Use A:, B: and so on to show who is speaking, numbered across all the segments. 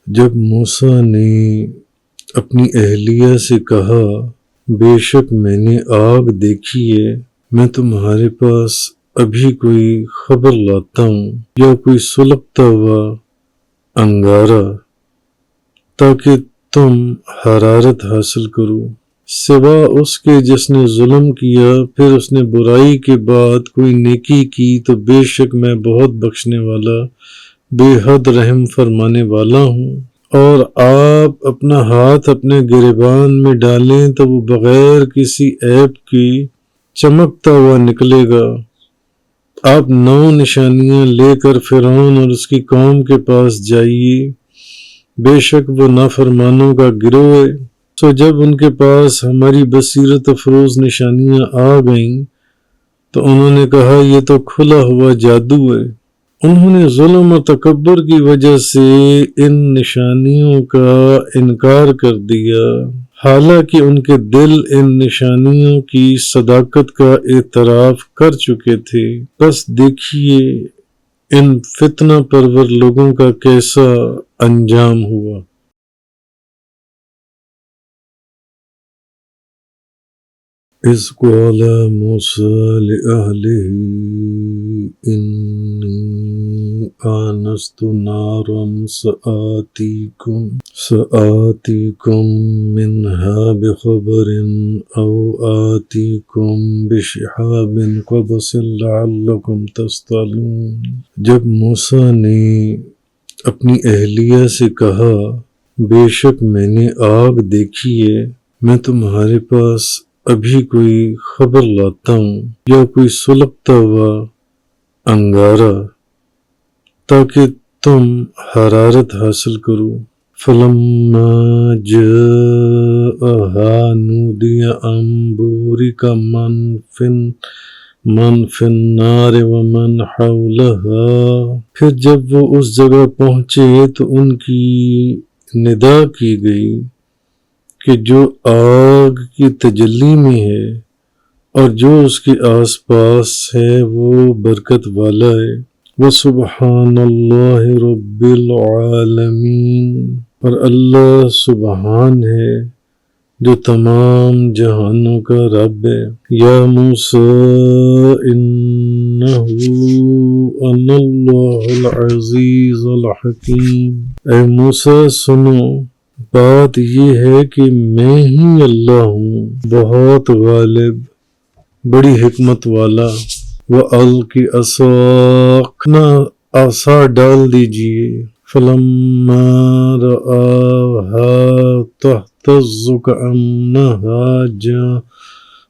A: جب موسیٰ نے اپنی اہلیہ سے کہا بے شک میں نے آگ دیکھی ہے، میں تمہارے پاس ابھی کوئی خبر لاتا ہوں یا کوئی سلگتا ہوا انگارہ تاکہ تم حرارت حاصل کرو، سوا اس کے جس نے ظلم کیا پھر اس نے برائی کے بعد کوئی نیکی کی تو بے شک میں بہت بخشنے والا بے حد رحم فرمانے والا ہوں۔ اور آپ اپنا ہاتھ اپنے گریبان میں ڈالیں تو وہ بغیر کسی عیب کی چمکتا ہوا نکلے گا۔ آپ 9 نشانیاں لے کر فرعون اور اس کی قوم کے پاس جائیے، بے شک وہ نافرمانوں کا گروہ ہے۔ سو جب ان کے پاس ہماری بصیرت افروز نشانیاں آ گئیں تو انہوں نے کہا یہ تو کھلا ہوا جادو ہے۔ انہوں نے ظلم اور تکبر کی وجہ سے ان نشانیوں کا انکار کر دیا، حالانکہ ان کے دل ان نشانیوں کی صداقت کا اعتراف کر چکے تھے۔ بس دیکھیے ان فتنہ پرور لوگوں کا کیسا انجام ہوا۔ اذ قال موسیٰ لأہلہ انی آنست نارا سآتیکم منہا بخبر او آتیکم بشہاب قبس لعلکم تصطلون۔ جب موسیٰ نے اپنی اہلیہ سے کہا بے شک میں نے آگ دیکھی ہے، میں تمہارے پاس ابھی کوئی خبر لاتا ہوں یا کوئی سلگتا ہوا انگارہ تاکہ تم حرارت حاصل کرو، فلما جاءہا نودی ان بورک من فی النار ومن حولہا۔ پھر جب وہ اس جگہ پہنچے تو ان کی ندا کی گئی کہ جو آگ کی تجلی میں ہے اور جو اس کے آس پاس ہے وہ برکت والا ہے۔ وَسُبْحَانَ اللَّهِ رَبِّ الْعَالَمِينَ، اور اللہ سبحان ہے جو تمام جہانوں کا رب ہے۔ یا موسیٰ انہو انا اللہ العزیز الحکیم، اے موسیٰ سنو، بات یہ ہے کہ میں ہی اللہ ہوں، بہت غالب، بڑی حکمت والا۔ وَأَلْقِ عَصَاكَ، اپنا عصا ڈال دیجئے۔ فَلَمَّا رَآهَا تَهْتَزُّ كَأَنَّهَا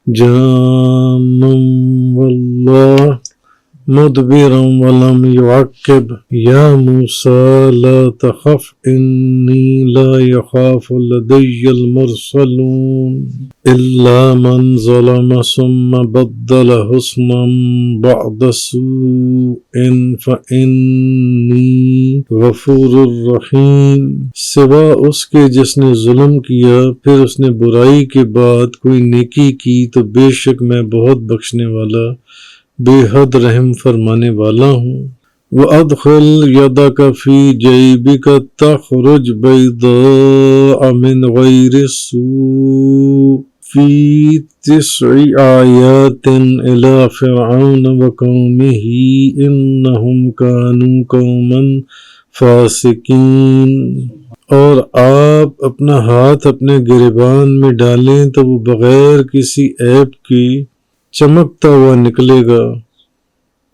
A: جَانٌّ وَلَّىٰ مُدْبِرًا وَلَمْ يُعَقِّبْ۔ یا موسیٰ لا تخف انی لا يخاف لدی المرسلون الا من ظلم ثم بدل حسنا بعد سوء فإنی غفور رحیم۔ سوا اس کے جس نے ظلم کیا پھر اس نے برائی کے بعد کوئی نیکی کی تو بے شک میں بہت بخشنے والا بے حد رحم فرمانے والا ہوں۔ وَأَدْخِلْ يَدَكَ فِي جَيْبِكَ تَخْرُجْ بَيْضَاءَ مِنْ غَيْرِ سُوءٍ فِي 9 آيَاتٍ إِلَى فِرْعَوْنَ وَقَوْمِهِ إِنَّهُمْ كَانُوا قَوْمًا فَاسِقِينَ۔ اور آپ اپنا ہاتھ اپنے گریبان میں ڈالیں تو وہ بغیر کسی عیب کی چمکتا ہوا نکلے گا۔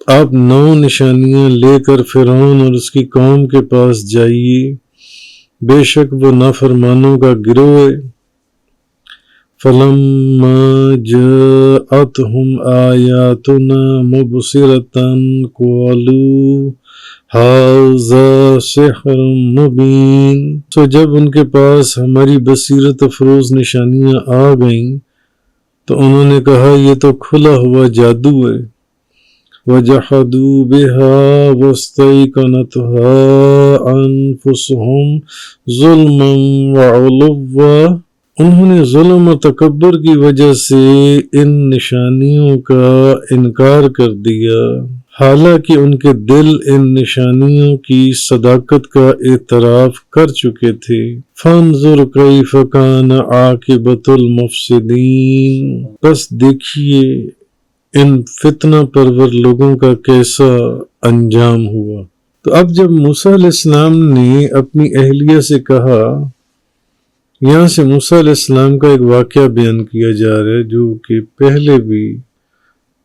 A: آپ 9 نشانیاں لے کر فرعون اور اس کی قوم کے پاس جائیے، بے شک وہ نافرمانوں کا گروہ ہے۔ فَلَمَّا جَاءَتْهُمْ آيَاتُنَا مُبْصِرَةً قَالُوا هَٰذَا سِحْرٌ مُبِينٌ۔ تو جب ان کے پاس ہماری بصیرت افروز نشانیاں آ گئیں تو انہوں نے کہا یہ تو کھلا ہوا جادو ہے۔ وَجَحَدُوا بِهَا وَاسْتَيْقَنَتْهَا أَنفُسُهُمْ ظُلْمًا وَعُلُوًّا۔ انہوں نے ظلم اور تکبر کی وجہ سے ان نشانیوں کا انکار کر دیا، حالانکہ ان کے دل ان نشانیوں کی صداقت کا اعتراف کر چکے تھے۔ فانظر کیف کان عاقبۃ المفسدین، بس دیکھیے ان فتنہ پرور لوگوں کا کیسا انجام ہوا۔ تو اب جب موسیٰ علیہ السلام نے اپنی اہلیہ سے کہا، یہاں سے موسیٰ علیہ السلام کا ایک واقعہ بیان کیا جا رہا ہے جو کہ پہلے بھی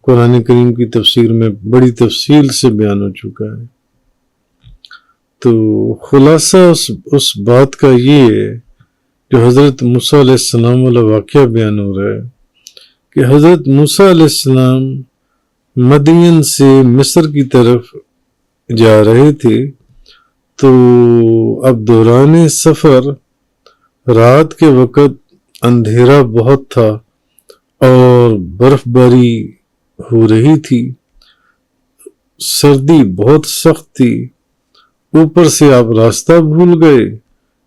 A: قرآن کریم کی تفسیر میں بڑی تفصیل سے بیان ہو چکا ہے۔ تو خلاصہ اس بات کا یہ ہے جو حضرت موسیٰ علیہ السلام والا واقعہ بیان ہو رہا ہے کہ حضرت موسیٰ علیہ السلام مدین سے مصر کی طرف جا رہے تھے، تو اب دوران سفر رات کے وقت اندھیرا بہت تھا اور برف باری ہو رہی تھی، سردی بہت سخت تھی، اوپر سے آپ راستہ بھول گئے،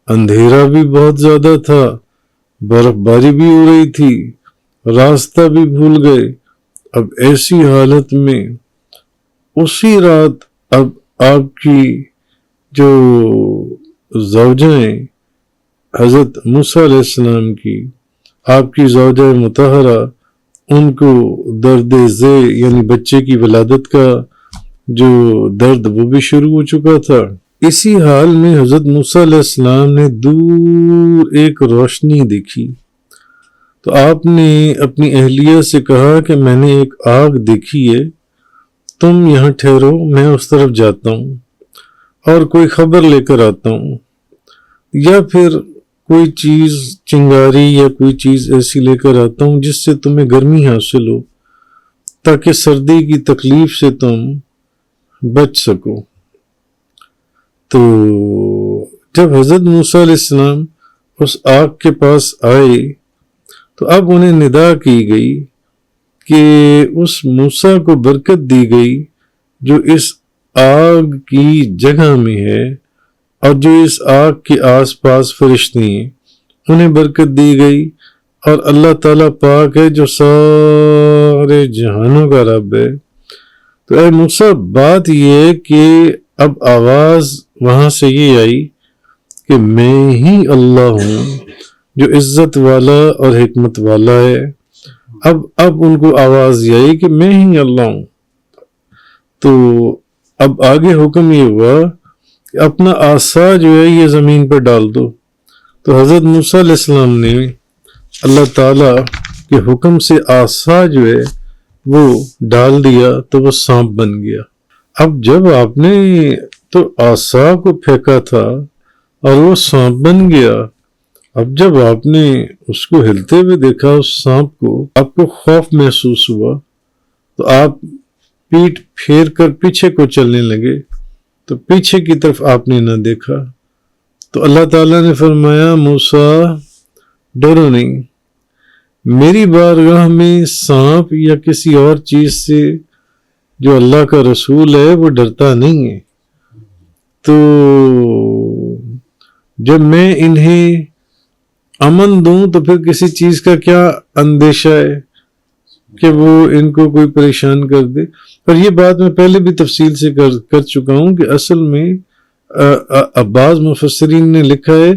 A: اندھیرا بھی بہت زیادہ تھا، برف باری بھی ہو رہی تھی، راستہ بھی بھول گئے۔ اب ایسی حالت میں اسی رات اب آپ کی جو زوجائیں حضرت موسیٰ علیہ السلام کی، آپ کی زوجہ مطہرہ، ان کو درد ذی یعنی بچے کی ولادت کا جو درد وہ بھی شروع ہو چکا تھا۔ اسی حال میں حضرت موسیٰ علیہ السلام نے دور ایک روشنی دیکھی، تو آپ نے اپنی اہلیہ سے کہا کہ میں نے ایک آگ دیکھی ہے، تم یہاں ٹھہرو، میں اس طرف جاتا ہوں اور کوئی خبر لے کر آتا ہوں، یا پھر کوئی چیز چنگاری یا کوئی چیز ایسی لے کر آتا ہوں جس سے تمہیں گرمی حاصل ہو تاکہ سردی کی تکلیف سے تم بچ سکو۔ تو جب حضرت موسیٰ علیہ السلام اس آگ کے پاس آئے تو اب انہیں ندا کی گئی کہ اس موسیٰ کو برکت دی گئی جو اس آگ کی جگہ میں ہے، اور جو اس آگ کے آس پاس فرشتے ہیں انہیں برکت دی گئی، اور اللہ تعالیٰ پاک ہے جو سارے جہانوں کا رب ہے۔ تو اے موسیٰ، بات یہ ہے کہ اب آواز وہاں سے یہ آئی کہ میں ہی اللہ ہوں جو عزت والا اور حکمت والا ہے۔ اب ان کو آواز یہ آئی کہ میں ہی اللہ ہوں۔ تو اب آگے حکم یہ ہوا کہ اپنا عصا جو ہے یہ زمین پر ڈال دو۔ تو حضرت موسیٰ علیہ السلام نے اللہ تعالیٰ کے حکم سے عصا جو ہے وہ ڈال دیا تو وہ سانپ بن گیا۔ اب جب آپ نے تو عصا کو پھینکا تھا اور وہ سانپ بن گیا، اب جب آپ نے اس کو ہلتے ہوئے دیکھا اس سانپ کو، آپ کو خوف محسوس ہوا، تو آپ پیٹ پھیر کر پیچھے کو چلنے لگے، تو پیچھے کی طرف آپ نے نہ دیکھا۔ تو اللہ تعالیٰ نے فرمایا موسیٰ ڈرو نہیں، میری بارگاہ میں سانپ یا کسی اور چیز سے جو اللہ کا رسول ہے وہ ڈرتا نہیں ہے۔ تو جب میں انہیں امن دوں تو پھر کسی چیز کا کیا اندیشہ ہے کہ وہ ان کو کوئی پریشان کر دے۔ پر یہ بات میں پہلے بھی تفصیل سے کر چکا ہوں کہ اصل میں بعض مفسرین نے لکھا ہے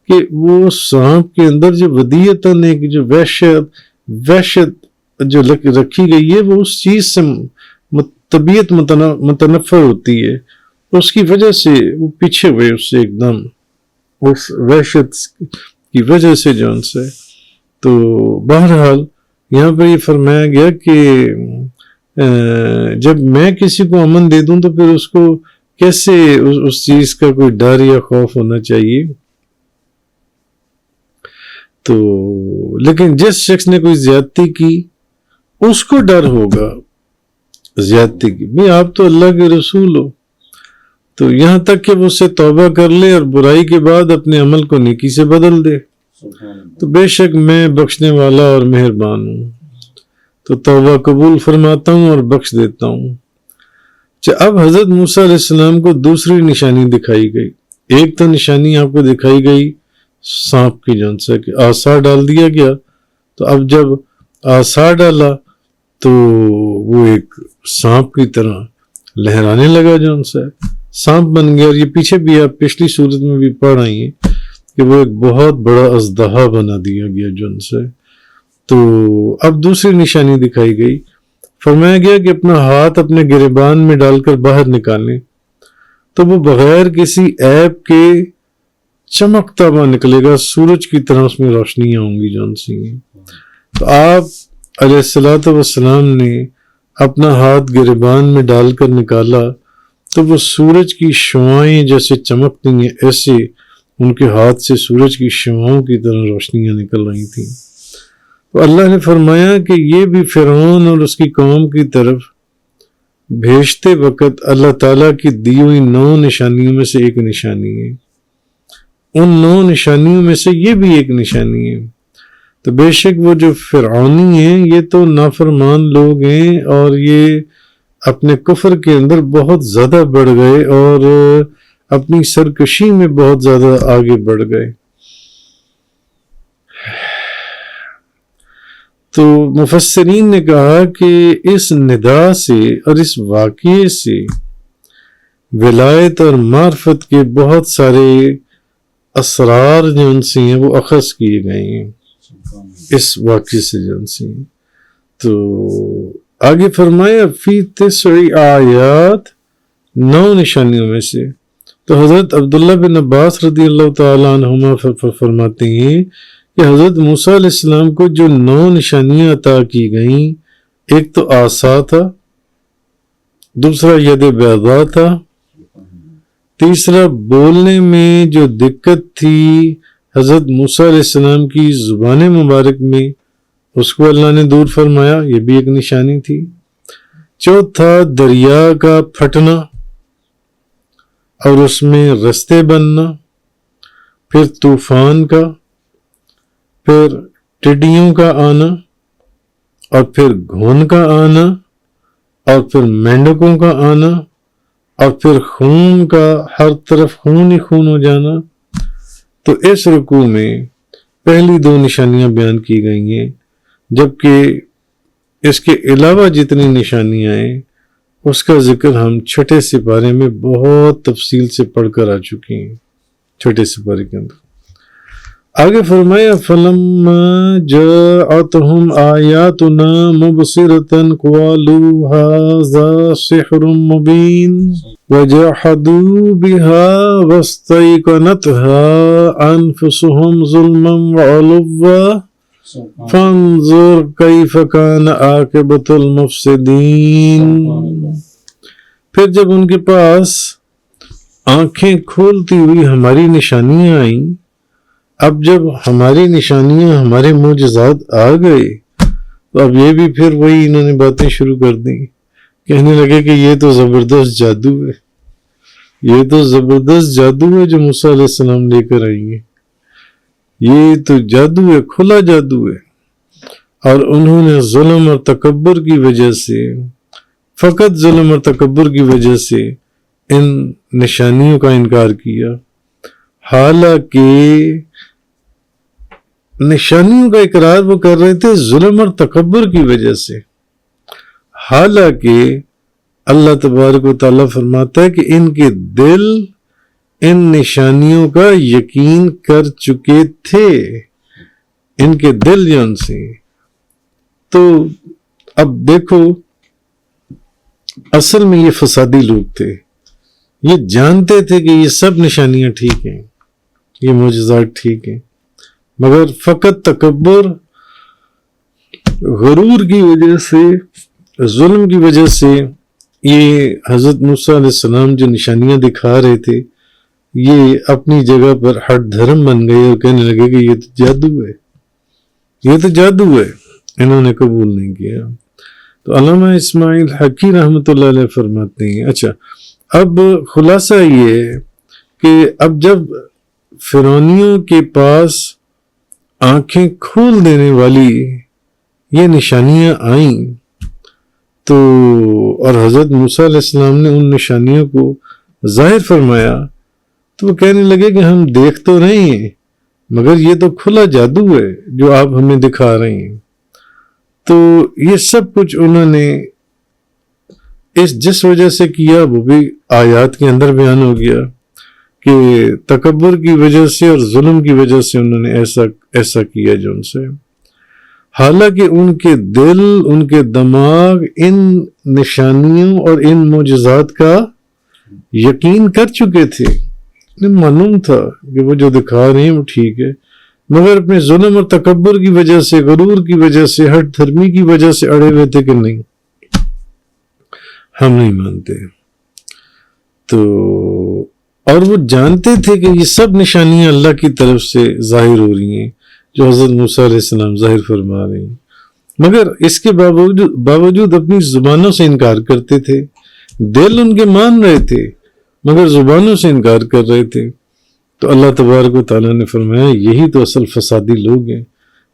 A: کہ وہ سانپ کے اندر جو ودیتاً ایک جو وحشت جو رکھی گئی ہے وہ اس چیز سے طبیعت متنفر ہوتی ہے، اس کی وجہ سے وہ پیچھے ہوئے اس سے ایک دم، اس وحشت کی وجہ سے جو ان سے۔ تو بہرحال یہاں پر یہ فرمایا گیا کہ جب میں کسی کو امن دے دوں تو پھر اس کو کیسے اس چیز کا کوئی ڈر یا خوف ہونا چاہیے۔ تو لیکن جس شخص نے کوئی زیادتی کی اس کو ڈر ہوگا زیادتی کی، بھی آپ تو اللہ کے رسول ہو، تو یہاں تک کہ وہ اس سے توبہ کر لے اور برائی کے بعد اپنے عمل کو نیکی سے بدل دے، تو بے شک میں بخشنے والا اور مہربان ہوں، تو توبہ قبول فرماتا ہوں اور بخش دیتا ہوں۔ اب حضرت موسیٰ علیہ السلام کو دوسری نشانی دکھائی گئی۔ ایک تو نشانی آپ کو دکھائی گئی سانپ کی، جون سے کہ عصا ڈال دیا گیا، تو اب جب عصا ڈالا تو وہ ایک سانپ کی طرح لہرانے لگا جو ان سے سانپ بن گیا. اور یہ پیچھے بھی آپ پچھلی صورت میں بھی پڑھ آئی ہیں کہ وہ ایک بہت بڑا اژدہا بنا دیا گیا جو ان سے. تو اب دوسری نشانی دکھائی گئی. فرمایا گیا کہ اپنا ہاتھ اپنے گریبان میں ڈال کر باہر نکالیں تو وہ بغیر کسی عیب کے چمکتا ہوا نکلے گا, سورج کی طرح اس میں روشنیاں ہوں گی جون سی. تو آپ علیہ الصلوۃ والسلام نے اپنا ہاتھ گریبان میں ڈال کر نکالا تو وہ سورج کی شعاعیں جیسے چمکتی ہیں ایسے ان کے ہاتھ سے سورج کی شعاعوں کی طرح روشنیاں نکل رہی تھیں. تو اللہ نے فرمایا کہ یہ بھی فرعون اور اس کی قوم کی طرف بھیجتے وقت اللہ تعالیٰ کی دی ہوئی 9 نشانیوں میں سے ایک نشانی ہے. ان 9 نشانیوں میں سے یہ بھی ایک نشانی ہے. تو بے شک وہ جو فرعونی ہیں یہ تو نافرمان لوگ ہیں اور یہ اپنے کفر کے اندر بہت زیادہ بڑھ گئے اور اپنی سرکشی میں بہت زیادہ آگے بڑھ گئے. تو مفسرین نے کہا کہ اس ندا سے اور اس واقعے سے ولایت اور معرفت کے بہت سارے اسرار جو ان سے ہیں وہ اخذ کیے گئے ہیں اس واقعے سے جو ان سے ہیں. تو آگے فرمایا فی 9 آیات 9 نشانیوں میں سے. تو حضرت عبداللہ بن عباس رضی اللہ تعالیٰ عنہما فرماتے ہیں کہ حضرت موسیٰ علیہ السلام کو جو 9 نشانیاں عطا کی گئیں, ایک تو عصا تھا, دوسرا ید بیضاء تھا, تیسرا بولنے میں جو دقت تھی حضرت موسیٰ علیہ السلام کی زبان مبارک میں اس کو اللہ نے دور فرمایا, یہ بھی ایک نشانی تھی. چوتھا دریا کا پھٹنا اور اس میں رستے بننا, پھر طوفان کا, پھر ٹڈیوں کا آنا, اور پھر گھون کا آنا, اور پھر مینڈکوں کا آنا, اور پھر خون کا, ہر طرف خون ہی خون ہو جانا. تو اس رکوع میں پہلی 2 نشانیاں بیان کی گئی ہیں, جبکہ اس کے علاوہ جتنی نشانیاں ہیں اس کا ذکر ہم 6 سپارے میں بہت تفصیل سے پڑھ کر آ چکے ہیں. 6 سپارے کے اندر آگے فرمایا فَلَمَّا جَاءَتْهُمْ آيَاتُنَا مُبْصِرَةً قَالُوا هَذَا سِحْرٌ مُبِينٌ وَجَحَدُوا بِهَا وَاسْتَيْقَنَتْهَا أَنفُسُهُمْ ظُلْمًا وَعُلُوًّا فَانظُرْ كَيْفَ كَانَ عَاقِبَةُ الْمُفْسِدِينَ. پھر جب ان کے پاس آنکھیں کھولتی ہوئی ہماری نشانیاں آئیں, اب جب ہماری نشانیاں ہمارے معجزات آ گئے تو اب یہ بھی پھر وہی انہوں نے باتیں شروع کر دیں, کہنے لگے کہ یہ تو زبردست جادو ہے, یہ تو زبردست جادو ہے جو موسیٰ علیہ السلام لے کر آئیں گے, یہ تو جادو ہے, کھلا جادو ہے. اور انہوں نے ظلم اور تکبر کی وجہ سے, فقط ظلم اور تکبر کی وجہ سے ان نشانیوں کا انکار کیا, حالانکہ نشانیوں کا اقرار وہ کر رہے تھے ظلم اور تکبر کی وجہ سے. حالانکہ اللہ تبارک و تعالیٰ فرماتا ہے کہ ان کے دل ان نشانیوں کا یقین کر چکے تھے, ان کے دل جو ان سے. تو اب دیکھو اصل میں یہ فسادی لوگ تھے, یہ جانتے تھے کہ یہ سب نشانیاں ٹھیک ہیں, یہ معجزات ٹھیک ہیں, مگر فقط تکبر, غرور کی وجہ سے, ظلم کی وجہ سے یہ حضرت موسیٰ علیہ السلام جو نشانیاں دکھا رہے تھے یہ اپنی جگہ پر ہٹ دھرم بن گئے اور کہنے لگے کہ یہ تو جادو ہے, یہ تو جادو ہے. انہوں نے قبول نہیں کیا. تو علامہ اسماعیل حقی رحمۃ اللہ علیہ فرماتے ہیں اچھا اب خلاصہ یہ ہے کہ اب جب فرعونیوں کے پاس آنکھیں کھول دینے والی یہ نشانیاں آئیں تو اور حضرت موسیٰ علیہ السلام نے ان نشانیوں کو ظاہر فرمایا تو وہ کہنے لگے کہ ہم دیکھ تو رہے ہیں مگر یہ تو کھلا جادو ہے جو آپ ہمیں دکھا رہے ہیں. تو یہ سب کچھ انہوں نے جس وجہ سے کیا وہ بھی آیات کے اندر بیان ہو گیا کہ تکبر کی وجہ سے اور ظلم کی وجہ سے انہوں نے ایسا کیا جو ان سے، حالانکہ ان کے دل، ان کے دماغ ان نشانیوں اور ان معجزات کا یقین کر چکے تھے، انہیں معلوم تھا کہ وہ جو دکھا رہے ہیں وہ ٹھیک ہے، مگر اپنے ظلم اور تکبر کی وجہ سے، غرور کی وجہ سے، ہٹ دھرمی کی وجہ سے اڑے ہوئے تھے کہ نہیں، ہم نہیں مانتے۔ تو اور وہ جانتے تھے کہ یہ سب نشانیاں اللہ کی طرف سے ظاہر ہو رہی ہیں جو حضرت موسیٰ علیہ السلام ظاہر فرما رہے ہیں، مگر اس کے باوجود اپنی زبانوں سے انکار کرتے تھے۔ دل ان کے مان رہے تھے مگر زبانوں سے انکار کر رہے تھے۔ تو اللہ تبارک و تعالیٰ نے فرمایا یہی تو اصل فسادی لوگ ہیں،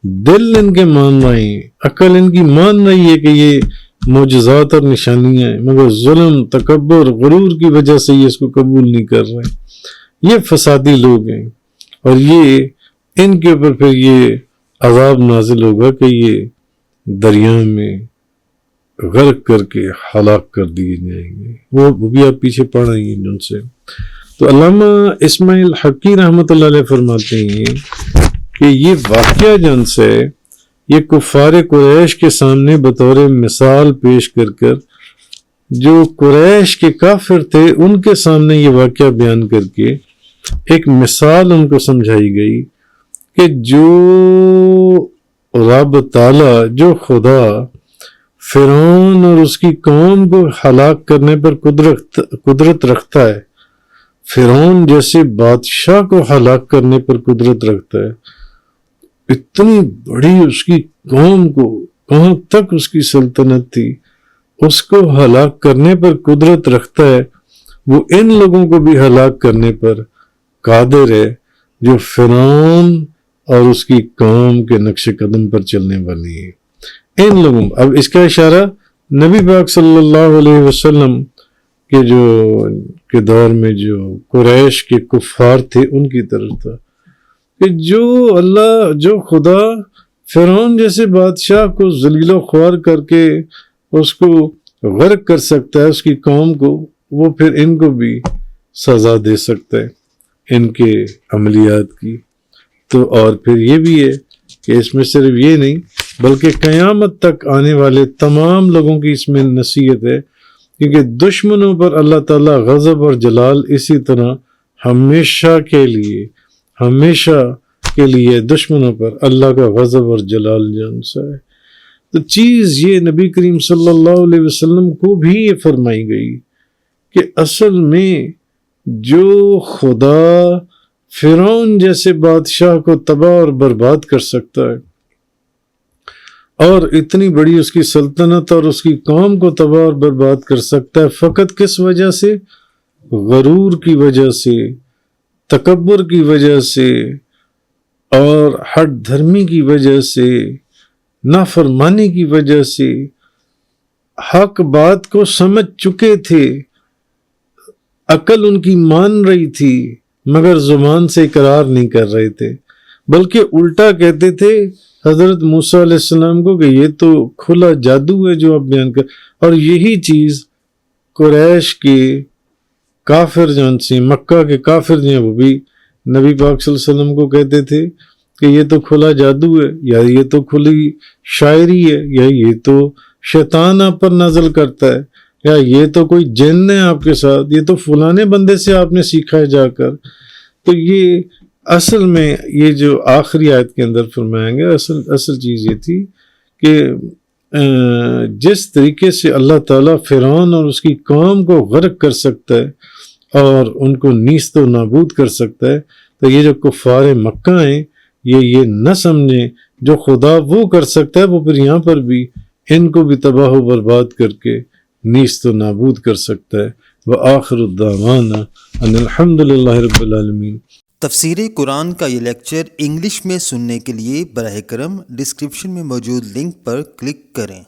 A: دل ان کے مان رہے ہیں، عقل ان کی مان رہی ہے کہ یہ معجزات اور نشانیاں ہیں، مگر ظلم، تکبر، غرور کی وجہ سے یہ اس کو قبول نہیں کر رہے۔ یہ فسادی لوگ ہیں، اور یہ ان کے اوپر پھر یہ عذاب نازل ہوگا کہ یہ دریا میں غرق کر کے ہلاک کر دیے جائیں گے۔ وہ بھی آپ پیچھے پڑھ رہی ہیں ان سے۔ تو علامہ اسماعیل حقی رحمۃ اللہ علیہ فرماتے ہیں کہ یہ واقعہ جن سے یہ کفار قریش کے سامنے بطور مثال پیش کر جو قریش کے کافر تھے ان کے سامنے یہ واقعہ بیان کر کے ایک مثال ان کو سمجھائی گئی کہ جو رب تعالیٰ، جو خدا فرعون اور اس کی قوم کو ہلاک کرنے پر قدرت رکھتا ہے، فرعون جیسے بادشاہ کو ہلاک کرنے پر قدرت رکھتا ہے، اتنی بڑی اس کی قوم کو، کہاں تک اس کی سلطنت تھی، اس کو ہلاک کرنے پر قدرت رکھتا ہے، وہ ان لوگوں کو بھی ہلاک کرنے پر قادر ہے جو فرعون اور اس کی قوم کے نقش قدم پر چلنے والی ہے۔ ان لوگوں، اب اس کا اشارہ نبی پاک صلی اللہ علیہ وسلم کے دور میں جو قریش کے کفار تھے ان کی طرف تھا کہ جو خدا فرعون جیسے بادشاہ کو ذلیل و خوار کر کے اس کو غرق کر سکتا ہے، اس کی قوم کو، وہ پھر ان کو بھی سزا دے سکتا ہے ان کے عملیات کی۔ تو اور پھر یہ بھی ہے کہ اس میں صرف یہ نہیں بلکہ قیامت تک آنے والے تمام لوگوں کی اس میں نصیحت ہے، کیونکہ دشمنوں پر اللہ تعالیٰ غضب اور جلال اسی طرح ہمیشہ کے لیے دشمنوں پر اللہ کا غضب اور جلال جان سا ہے۔ تو چیز یہ نبی کریم صلی اللہ علیہ وسلم کو بھی یہ فرمائی گئی کہ اصل میں جو خدا فرعون جیسے بادشاہ کو تباہ اور برباد کر سکتا ہے اور اتنی بڑی اس کی سلطنت اور اس کی قوم کو تباہ اور برباد کر سکتا ہے، فقط کس وجہ سے؟ غرور کی وجہ سے، تکبر کی وجہ سے اور ہٹ دھرمی کی وجہ سے، نافرمانی کی وجہ سے۔ حق بات کو سمجھ چکے تھے، عقل ان کی مان رہی تھی مگر زبان سے اقرار نہیں کر رہے تھے، بلکہ الٹا کہتے تھے حضرت موسیٰ علیہ السلام کو کہ یہ تو کھلا جادو ہے جو آپ بیان کر، اور یہی چیز قریش کے کافر جان سے، مکہ کے کافر جو ہیں وہ بھی نبی پاک صلی اللہ علیہ وسلم کو کہتے تھے کہ یہ تو کھلا جادو ہے، یا یہ تو کھلی شاعری ہے، یا یہ تو شیطان آپ پر نازل کرتا ہے، یا یہ تو کوئی جن ہے آپ کے ساتھ، یہ تو فلانے بندے سے آپ نے سیکھا ہے جا کر۔ تو یہ اصل میں یہ جو آخری آیت کے اندر فرمایا گیا اصل چیز یہ تھی کہ جس طریقے سے اللہ تعالیٰ فرعون اور اس کی قوم کو غرق کر سکتا ہے اور ان کو نیست و نابود کر سکتا ہے، تو یہ جو کفار مکہ ہیں یہ نہ سمجھیں جو خدا وہ کر سکتا ہے وہ پھر یہاں پر بھی ان کو بھی تباہ و برباد کر کے نیست و نابود کر سکتا ہے۔ وآخر الدعوانا ان الحمد للہ رب العالمین۔
B: تفسیر قرآن کا یہ لیکچر انگلش میں سننے کے لیے براہ کرم ڈسکرپشن میں موجود لنک پر کلک کریں۔